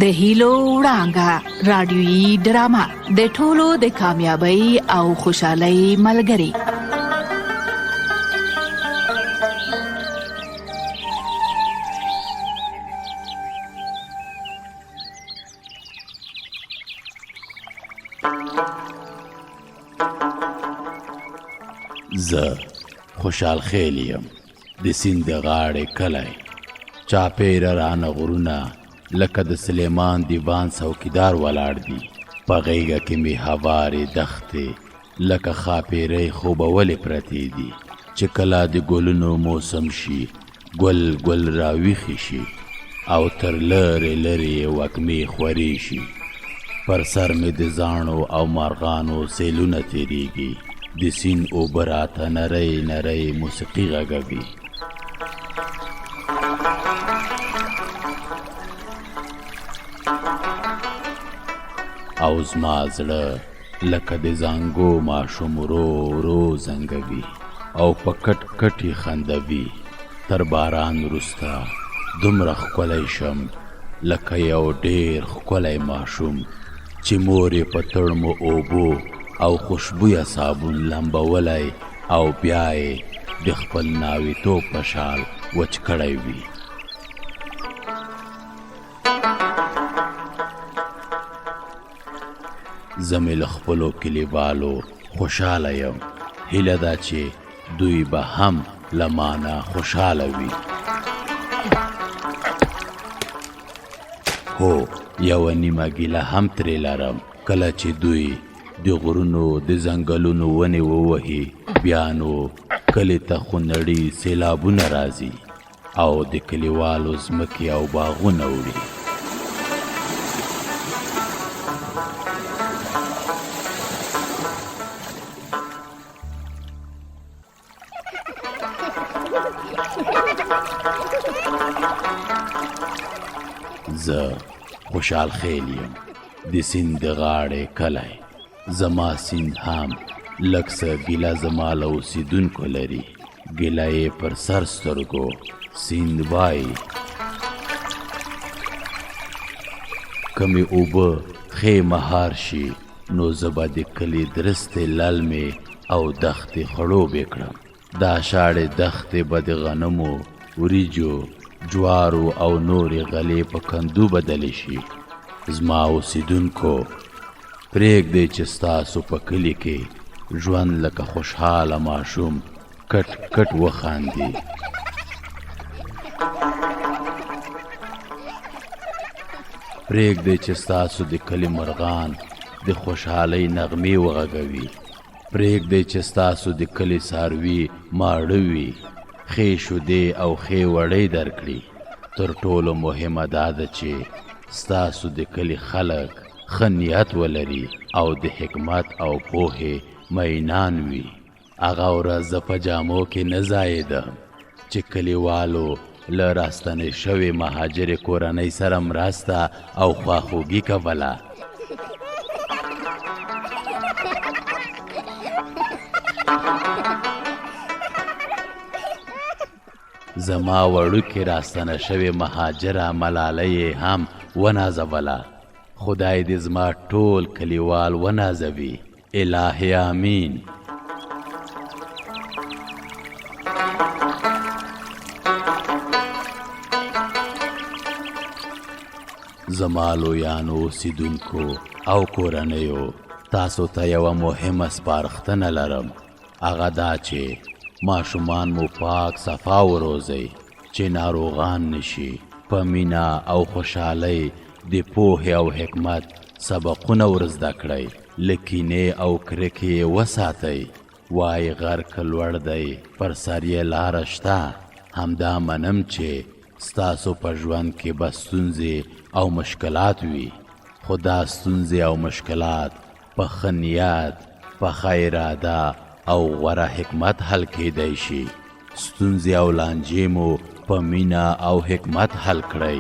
د هیلو وړانګه رادیويي ډرامه د ټولو د کامیابی او خوشحالۍ ملګری. زه خوشحال خیل یم د سیند د غاړې کلی، چاپېره رانه غرونه لکه د سلیمان دیوان څوکیدار ولاړ دي. په غیږه کې مې هوارې دښتې لکه ښاپېرۍ خوبولې پرتې دي، چې کله د ګلونو موسم شي ګل ګل راویښې شي او تر لرې لرې وږمې خورې شي. پر سر مې د زاڼو او مارغانو سیلونه تېرېږي، د سیند اوبه راته نری نری موسیقي غږوي. او زما زړه لکه د زانګو ماشوم ورو ورو زنګوي او په کټ کټ یې خندوي. تر باران وروسته دومره ښکلی شم لکه یو ډېر ښکلی ماشوم چې مور یې په تړمو اوبو او خوشبویه صابون لمبولی او بیا یې د خپل ناویتوب په شال وچ کړی وي. زه مې له خپلو کلیوالو خوشحاله یم، هیله ده چې دوی به هم له مانه خوشحاله وي. هو، یوه نیمه ګیله هم ترې لرم، کله چې دوی د غرونو د ځنګلونو ونې ووهي بیا نو کلي ته خونړي سیلابونه راځي او د کلیوالو ځمکې او باغونه وړي. زه خوشحال خیل یم د سیند د غاړې کلی، زما سیند هم لږ څه ګیله زما له اوسېدونکو لري. ګیله یې پر سر سترګو سیند وایي که مې اوبه ښې مهار شي نو زه به د کلي درستې للمې او دښتې خړوبې کړم. دا شاړې دښتې به د غنمو، وریجو، جوارو او نورې غلې په کندو بدلې شي. زما اوسېدونکو، پرېږدئ چې ستاسو په کلي کې ژوند لکه خوشحاله ماشوم کټ کټ وخاندي. پرېږدئ چې ستاسو د کلي مرغان د خوشحالۍ نغمې وغږوي. پرېږدئ چې ستاسو د کلي څاروي ماړه وي، ښې شیدې او ښې وړۍ درکړي. تر ټولو مهمه دا ده چې ستاسو د کلي خلک ښه نیت ولري او د حکمت او پوهې مینان وي. هغه ورځ زه په جامو کې نه ځایېدم چې کلیوالو له راستنې شوې مهاجرې کورنۍ سره مرسته او خواخوږي کوله. زما وړوکې راستنه شوې مهاجره ملالۍ هم ونازوله. خدای دې زما ټول کلیوال ونازوي، الهی آمین. زما لویانو، اوسېدونکو او کورنیو، تاسو ته یوه مهمه سپارښتنه لرم. هغه دا چې ماشومان مو پاک صفا وروزئ چې ناروغان نشي. په مینه او خوشحالۍ د پوهې او حکمت سبقونه ورزده کړئ. له کینې او کرکې وساتئ. وایي غر که لوړ دی پر سر یې لاره شته. همدا منم چې ستاسو په ژوند کې به ستونزې او مشکلات وي، خو دا ستونزې او مشکلات په ښه نیت، په ښه اراده او غوره حکمت حل کېدی شي. ستونزې او لانجې مو په مینه او حکمت حل کړئ.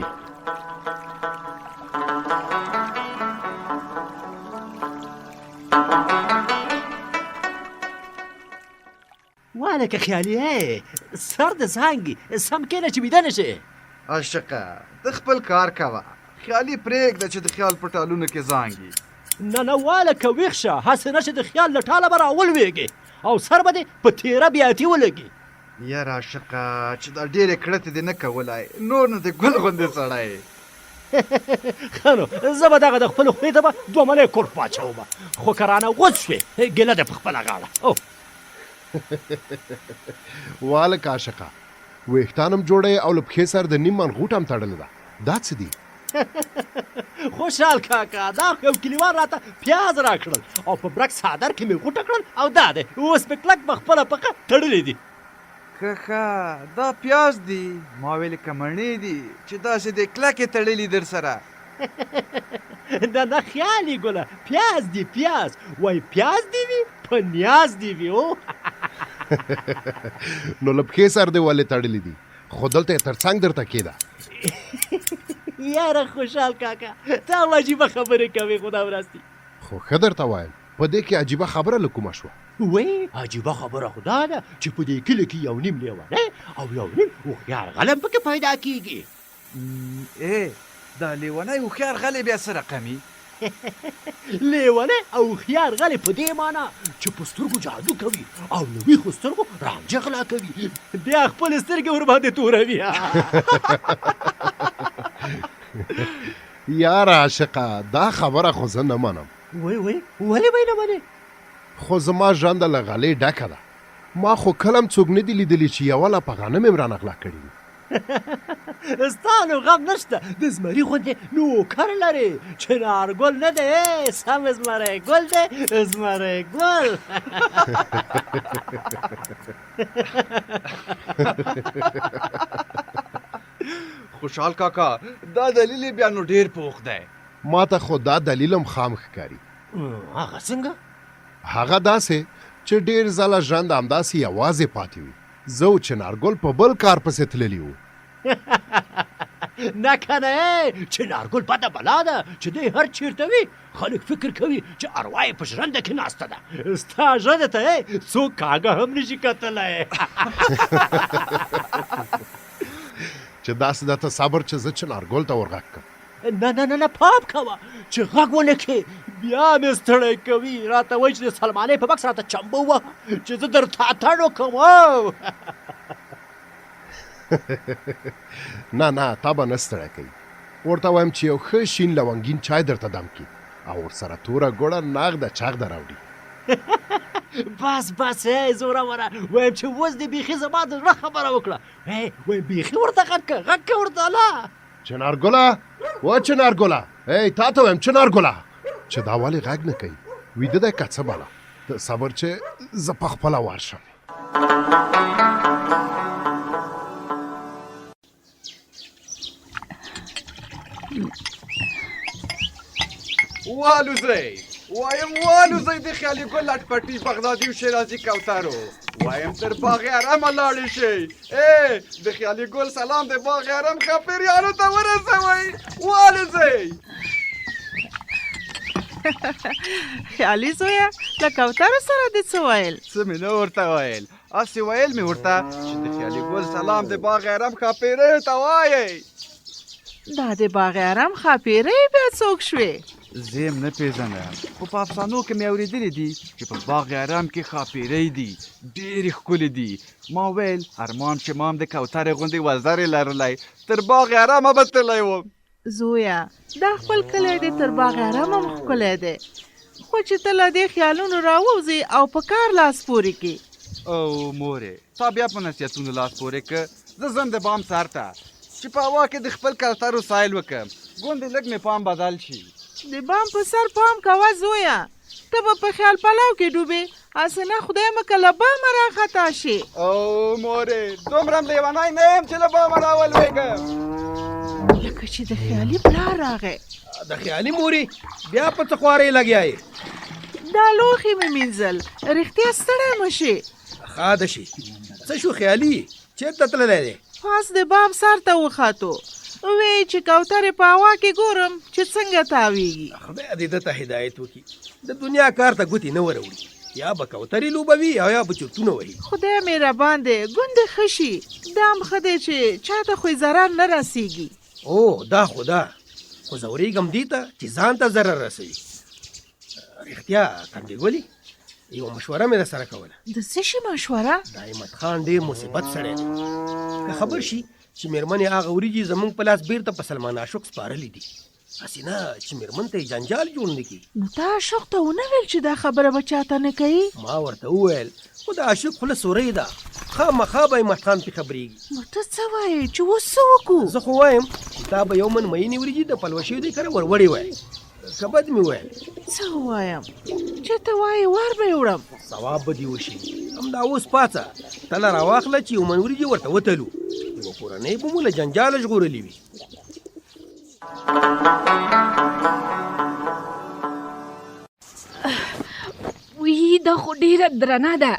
والکه خیالیه سر د زنګ سم کېنه چې بیده نشي. عاشقه د خپل کار کوه، خیالي پرېږده چې د خیال په ټالونو کې زانګي. نه والکه ویښ شه، هسې نه چې د خیال له ټاله به راولوېږې او سر به دې په تیره بیاتي ولګي. یاره عاشقه چې دا ډېرې کړتې دې نه کولای، نور نو د ګل غوندې سړی. ښه نو زه به دغه د خپلو خولې ته به دوه ملی کورت واچومه، خو که رانه غوڅ شوې ګیله دې په خپله غاړه. والک عاشقه ویښتان هم جوړی او له پښې سره د نیم منغوټ هم تړلې ده، دا څه دي؟ خوشحال کاکا دا خو یو کلیوال راته پیاز راکړل او په برک څادر کې مې غوټه کړل او دا دی اوس مې کلک په خپله پښه تړلې دي. ښه دا پیاز دي، ما ویلې که مڼې دي چې داسې دې کلکې تړلي در سره. نه خیالي ګله، پیاز دی پیاز، وای پیاز دی وي په نیاز دی وي. نو له پښې سره دې ولې تړلې دي؟ خو دلته یې تر څنګ درته کېده. یاره خوشحال کاکا تا عجیبه خبرې کوې خدا وراستی. خو ښه درته وایم په دې کې عجیبه خبره له کومه شوه؟ وی عجیبه خبره خو دا ده چې په دې کلي کې یو نیم لیونی او یو نیم هوښیار غلم پکې پیدا کېږي. دا لیونی هوښیار غلی بیا څه رقمي؟ لیونی او هوښیار غلی په دې معنا چې په سترګو جادو کوي او له ویښو سترګو رانجه غلا کوي، بیا خپلې سترګې ورباندې توروي. یاره عاشقه دا خبره خو زه نه منم. ولې به نه منې؟ خو زما ژرنده له غلې ډکه ده، ما خو کله هم څوک نه دي لیدلي چې یوه لپه غنم یې رانه غلا کړي وي. ستا نو غم نشته، د زمري غوندې نوکر لرې، چنارګل نه دی سم زمری ګل دی، زمری ګل. خوشحال کاکا دا دلیل بیا نو ډېر پوخ دی. ما ته خو دا دلیل هم خام ښکاري. هغه څنګه؟ هغه داسې چې ډېر ځله ژرنده همداسې یوازې پاتې وي، زه او چنارګل په بل کار پسې تللي وو. نه کنه چنارګل بده بلا ده چې دی هر چیرته وي خلک فکر کوي چې اروا یې په ژرنده کې ناسته ده، ستا ژرنده ته څوک کاږه هم نشي کتلی. چې داسې درته صبر چې زه چنارګل ته ورغږ کړم. نه پام کوه چې غږ ونه کړې بیا مې ستړی کوي، راته وایي چې د سلمانۍ په بکس راته چمبه ووهه چې زه درته اتڼ وکړم. نه تا به نه ستړی کوي، ورته وایم چې یو ښه شین لونګین چای درته دم کړي او ورسره توره ګوړه ناغده چاغده راوړي. بس زوروره، وایم چې اوس دې بیخي زما د زړه خبره وکړه، وایم بیخي ورته غږ کړه ورته. لا چنارګله و چنارګله، تا ته وایم چنارګله چې دا ولې غږ نه کوي، ویده دی که څه بله؟ ته صبر چې زه په خپله وار شم. والوزئ د خیالي ګل لټپټي بغدادي او شیرازي کوترو، وایم تر باغ ارم لاړې شئ. د خیالي ګل سلام د باغ ارم ښاپیریانو ته ورسوئ. والوزئ خیالي زویه له کوترو سره دې څه ویل؟ څه مې نه ورته ویل، هسې ویل مې ورته چې د خیالي ګل سلام د باغ ارم ښاپیریو ته وایئ. دا د باغ ارم ښاپیرۍ بیا څوک شوې؟ زه یې نه پېژنم، خو په افسانو کې مې اورېدلي دي چې په باغ ارم کې ښاپیرۍ دي، ډېرې ښکلې دي. ما ویل ارمان چې ما هم د کوترې غوندې وزرې لرلی تر باغ ارمه به تللی وم. زویه دا خپل کلی دی تر باغ ارم هم ښکلی دی، خو چې ته له دې خیالونو راووځې او په کار لاس پورې کړې. او مورې تا بیا په نصیحتونو لاس پورې که، زه ځم د بام سر ته چې په هوا کې د خپل کوترو سایل وکړم، ګوندې لږ مې پام بدل شي. د بام په سر پام کوه زویه، ته به په خیال پلاو کې ډوبې، هسې نه خدای مکه له بامه راخطا شي. او مورې دومره م لیونی نه یم چې له بامه راولوېږم. لکه چې د خیالي پلار راغی. د خیالي مورې بیا په څه خوارۍ لګیا یې؟ دا لوښي مې مینځل، رښتیا ستړی مه شي. ښه ده شي، څه شو خیالي چېرته تللی دی؟ پاس د بام سر ته وختو، وی چې کوترې په هوا کې ګورم چې څنګه تاویږي. خدای دې ده ته هدایت وکړي، د دنیا کار ته ګوتې نه وروړي، یا به کوترې لوبوي او یا به چرتونه وهي. خدای مهربان دی، ګوندې ښه شي، دا هم ښه دی چې چاته خو ضرر نه رسیږي. او دا خو ده، خو خو زورېږم دې ته چې ځان ته ضرر رسوي. رښتیا کندې ګلې یوه مشوره مې در سره کوله. د څه شي مشوره؟ دا احمد خان ډېر مصیبت سړی دی. که خبر شي چې مېرمنې هغه وریجې زموږ په لاس بیرته په سلمان عاشق سپارلي دي، هسې نه چې مېرمن ته یې جنجال جوړ نه کړي. نو تا عاشق ته ونه ویل چې دا خبره به چاته نه کوي؟ ما ورته وویل خو د عاشق خوله سوری ده، خامخا به احمد خان پې خبرېږي. نو ته څه وایې چې اوس څه وکړو؟ زه خو وایم چې تا به یو من مینې وریجې د پلوشیو دی کره وروړې وای. که بد مې وویل څه ووایم چې ته وایې ور به یې وړم. ثواب به دې وشي. همدا اوس پاڅه تله راواخله چې یو من وریجې ورته وتلو. یوه کورنۍ به مو له جنجاله ژغورلې وي. وی دا خو ډیره درنه ده.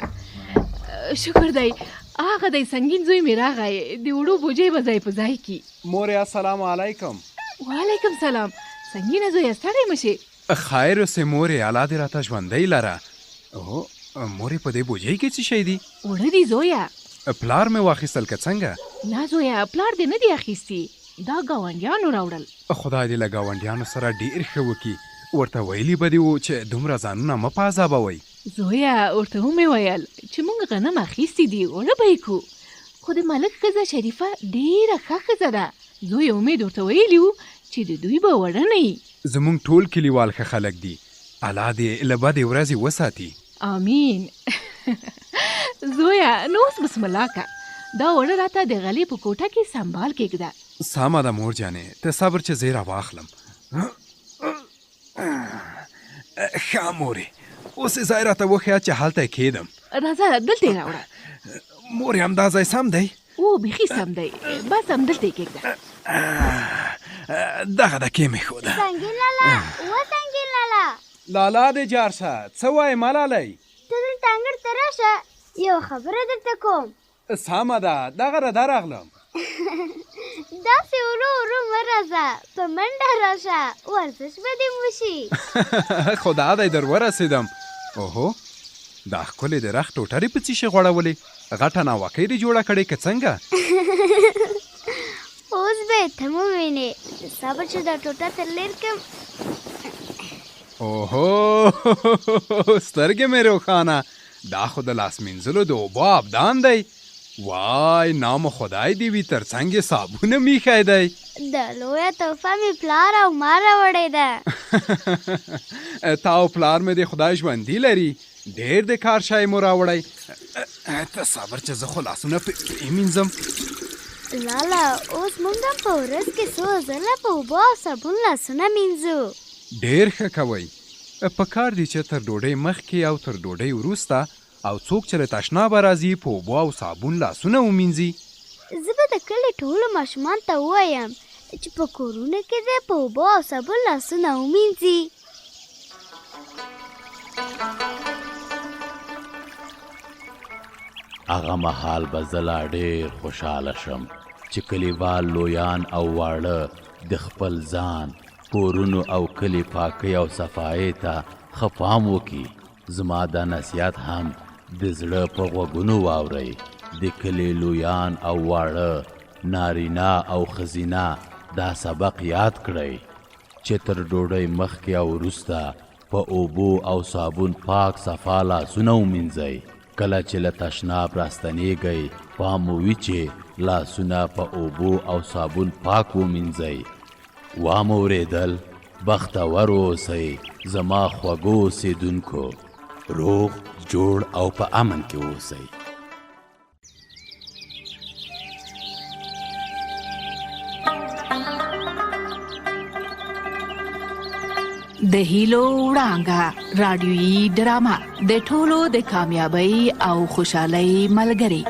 شکر دی هغه دی سنگین زوی مې راغی د وړو بوجۍ به ځای په ځای کي. مورې السلام علیکم. وعلیکم سلام. سنگینه زویه ستړی مه شې. خیر اوسې مورې الله دې راته ژوندی لره. مورې په دې بوجۍ کې څه شی دي؟ اوړه دي زویه. پلار مې واخیستل که څنګه؟ نه زویه پلار دې نه دی اخیستي، دا ګاونډیانو راوړل. خدای دې له ګاونډیانو سره ډېر ښه وکړي. ورته ویلي به دې وو چې دومره ځانونه مه په عذابوئ. زویه ورته ومې ویل چې موږ غنم اخیستي دي اوړه به یې کړو، خو د ملک ښځه شریفه ډېره ښه ښځه ده. زوی امید ورته ویلي وو چې د دوی به وړه نه وي. زموږ ټول کلیوال ښه خلک دي، الله دې له بدې ورځې وساتي. آمین. زویه نو اوس بسم الله که دا وړه راته د غلې په کوټه کې سنبال کېږده. سمه ده مور جانې ته صبر چې زه یې راواخلم. ښه مورې اوس یې ځای راته وښیه چې هلته یې کېدم. راځه دلته یې راوړه. مورې همدا ځای سم دی؟ او بیخي سم دی، بس همدلته یې کېږده. دغه د کې مې ښوده. سنګین لالا و سنګین لالا. لالا دې جار شه څه وایې ملالۍ؟ ته دلته انګړ ته راشه یو خبره درته کوم. سمه ده دغه رده راغلم. داسې ورو ورو مه راځه، په منډه راشه، ورزش به دې وشي. خدا دی در ورسېدم. اوهو دا ښکلې د رخ ټوټرې په څه شي غوړولې؟ غټه ناوکۍ دې جوړه کړې که څنګه؟ اوس به یې ته ووینې، صبر چې دا ټوټه تر لېر کړم. اوهو سترګې مې روښانه، دا خو د لاس مینځلو د اوبو ابدان دی. وای نام خدای دې وي تر څنګ یې صابون هم ایښی دی. د لویه تحفه مې پلار او ما راوړې ده. تا او پلار مې د خدای ژوندي لري، ډېر د کار شی مو راوړی. ته صبر چې زه خو لاسونه پرې مینځم. لالا اوس موږ هم په ورځ کې څو ځله په اوبو او صابون لاسونه مینځو. ډېر ښه کوئ. په کار دی چې تر ډوډۍ مخکې او تر ډوډۍ وروسته او څوک چې له تشناب راځي په اوبو او صابون لاسونه ومینځي. زه به د کلي ټولو ماشومان ته ووایم چې په کورونو کې دې په اوبو او صابون لاسونه ومینځي. هغه مهال به زه لا ډېر خوشحاله شم چې کلیوال لویان او واړه د خپل ځان کورونو او کلي پاکۍ او صفایۍ ته ښه پام وکړي. زما دا نصیحت هم د زړه په غوږونو واورئ. د کلي لویان او واړه نارینه او ښځینه دا سبق یاد کړئ چې تر ډوډۍ مخکې او وروسته په اوبو او صابون پاک صفا لاسونه ومینځئ. کله چې له تشناب راستنیږئ پام مو وي چې لاسونه په اوبو او صابون پاک ومینځئ. وامو اورېدل بختور اوسئ زما خوږو اوسېدونکو، روغ جوړ او په امن کې اوسئ. د هیلو وړانګه رادیويي ډرامه د ټولو د کامیابی او خوشحالۍ ملګری.